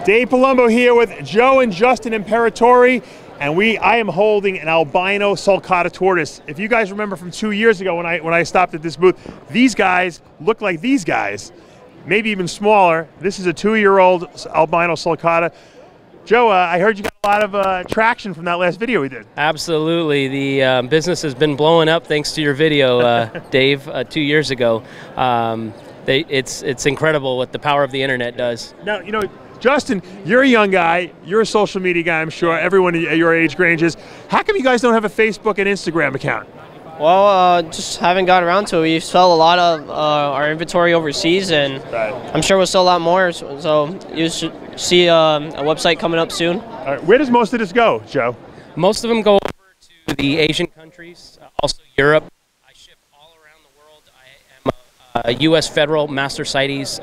Dave Palumbo here with Joe and Justin Imperatori, and I am holding an albino Sulcatta tortoise. If you guys remember from 2 years ago when I stopped at this booth, these guys look like these guys, maybe even smaller. This is a 2-year-old albino Sulcatta. Joe, I heard you got a lot of traction from that last video we did. Absolutely. The business has been blowing up thanks to your video, Dave, 2 years ago. It's incredible what the power of the internet does. Now, you know, Justin, you're a young guy. You're a social media guy, I'm sure. Everyone at your age ranges. How come you guys don't have a Facebook and Instagram account? Well, just haven't got around to it. We sell a lot of our inventory overseas, and I'm sure we'll sell a lot more. So you should see a website coming up soon. All right. Where does most of this go, Joe? Most of them go over to the Asian countries, also Europe. I ship all around the world. I am a U.S. Federal Master CITES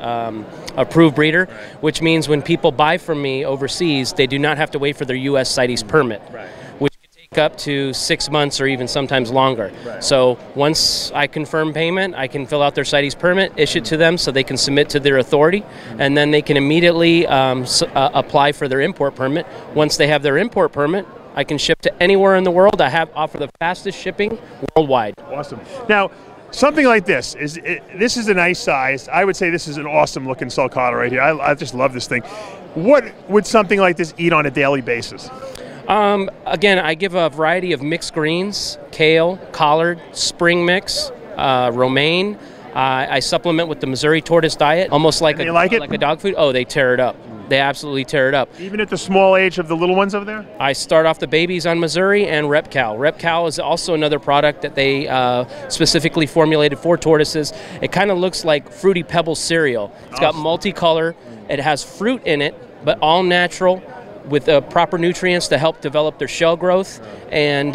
approved breeder, which means when people buy from me overseas, they do not have to wait for their U.S. CITES permit. Which can take up to 6 months or even sometimes longer. So once I confirm payment, I can fill out their CITES permit, issue it to them so they can submit to their authority, and then they can immediately apply for their import permit. Once they have their import permit, I can ship to anywhere in the world. I offer the fastest shipping worldwide. Awesome. Now, something like this is a nice size. I would say this is an awesome looking Sulcatta right here. I just love this thing. What would something like this eat on a daily basis? Again, I give a variety of mixed greens: kale, collard, spring mix, romaine. I supplement with the Missouri tortoise diet, almost like like a dog food. Oh, they tear it up. They absolutely tear it up. Even at the small age of the little ones over there? I start off the babies on Missouri and Reptile. Reptile is also another product that they specifically formulated for tortoises. It kind of looks like Fruity Pebbles cereal. It's got multicolor. It has fruit in it, but all natural, with proper nutrients to help develop their shell growth. And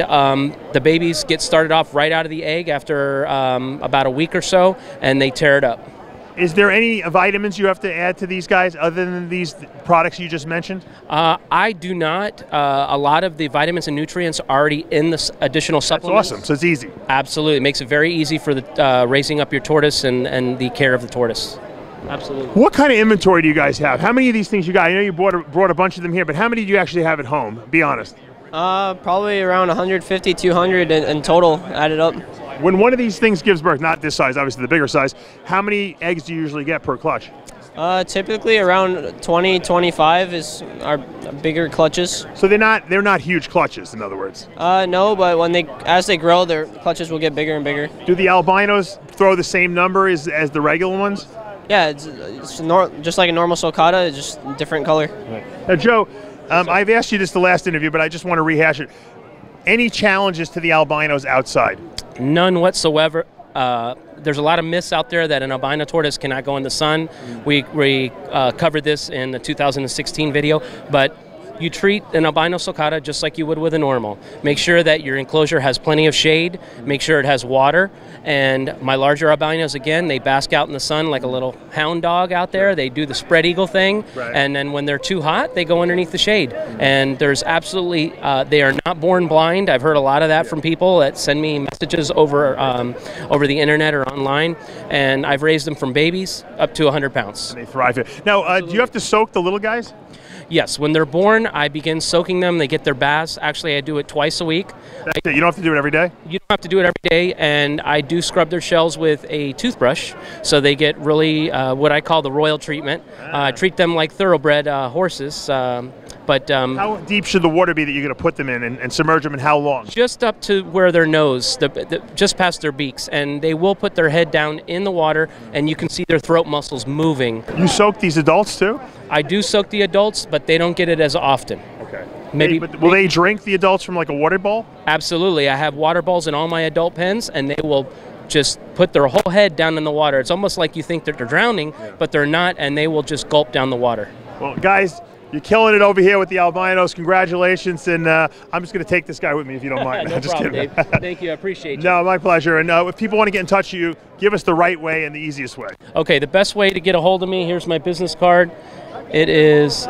the babies get started off right out of the egg after about a week or so, and they tear it up. Is there any vitamins you have to add to these guys other than these products you just mentioned? I do not. A lot of the vitamins and nutrients are already in the additional supplements. That's awesome. So it's easy. Absolutely. It makes it very easy for the raising up your tortoise and the care of the tortoise. Absolutely. What kind of inventory do you guys have? How many of these things you got? I know you brought a bunch of them here, but how many do you actually have at home? Be honest. Probably around 150, 200 in total, added up. When one of these things gives birth, not this size, obviously the bigger size, how many eggs do you usually get per clutch? Typically around 20, 25 is our bigger clutches. So they're not huge clutches, in other words? No, but as they grow, their clutches will get bigger and bigger. Do the albinos throw the same number as the regular ones? Yeah, it's just like a normal Sulcatta, it's just a different color. Now, Joe, I've asked you this the last interview, but I just want to rehash it. Any challenges to the albinos outside? None whatsoever. There's a lot of myths out there that an albino tortoise cannot go in the sun. We covered this in the 2016 video, but you treat an albino Sulcatta just like you would with a normal. Make sure that your enclosure has plenty of shade, make sure it has water, and my larger albinos, again, they bask out in the sun like a little hound dog out there. They do the spread eagle thing, and then when they're too hot, they go underneath the shade. And there's absolutely, they are not born blind. I've heard a lot of that from people that send me messages over the internet or online, and I've raised them from babies up to 100 pounds. And they thrive here. Now, do you have to soak the little guys? Yes, when they're born, I begin soaking them. They get their baths. Actually, I do it twice a week. You don't have to do it every day? You don't have to do it every day, and I do scrub their shells with a toothbrush, so they get really what I call the royal treatment. I treat them like thoroughbred horses. How deep should the water be that you're going to put them in and submerge them, and how long? Just up to where their nose, just past their beaks, and they will put their head down in the water, and you can see their throat muscles moving. You soak these adults too? I do soak the adults, but they don't get it as often. Okay. Will they drink the adults from like a water bowl? Absolutely. I have water bowls in all my adult pens, and they will just put their whole head down in the water. It's almost like you think that they're drowning, but they're not, and they will just gulp down the water. Well, guys, you're killing it over here with the albinos. Congratulations, and I'm just going to take this guy with me if you don't mind. No just problem, kidding. Dave. Thank you. I appreciate you. No, my pleasure. And if people want to get in touch with you, give us the right way and the easiest way. Okay, the best way to get a hold of me, here's my business card. It is,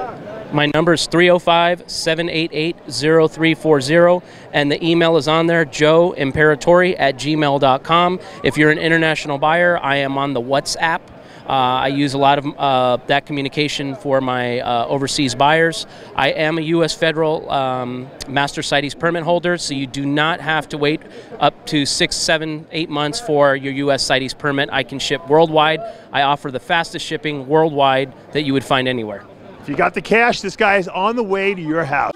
my number is 305-788-0340, and the email is on there, joeimperatori@gmail.com. If you're an international buyer, I am on the WhatsApp. I use a lot of that communication for my overseas buyers. I am a U.S. federal master CITES permit holder, so you do not have to wait up to 6, 7, 8 months for your U.S. CITES permit. I can ship worldwide. I offer the fastest shipping worldwide that you would find anywhere. If you got the cash, this guy is on the way to your house.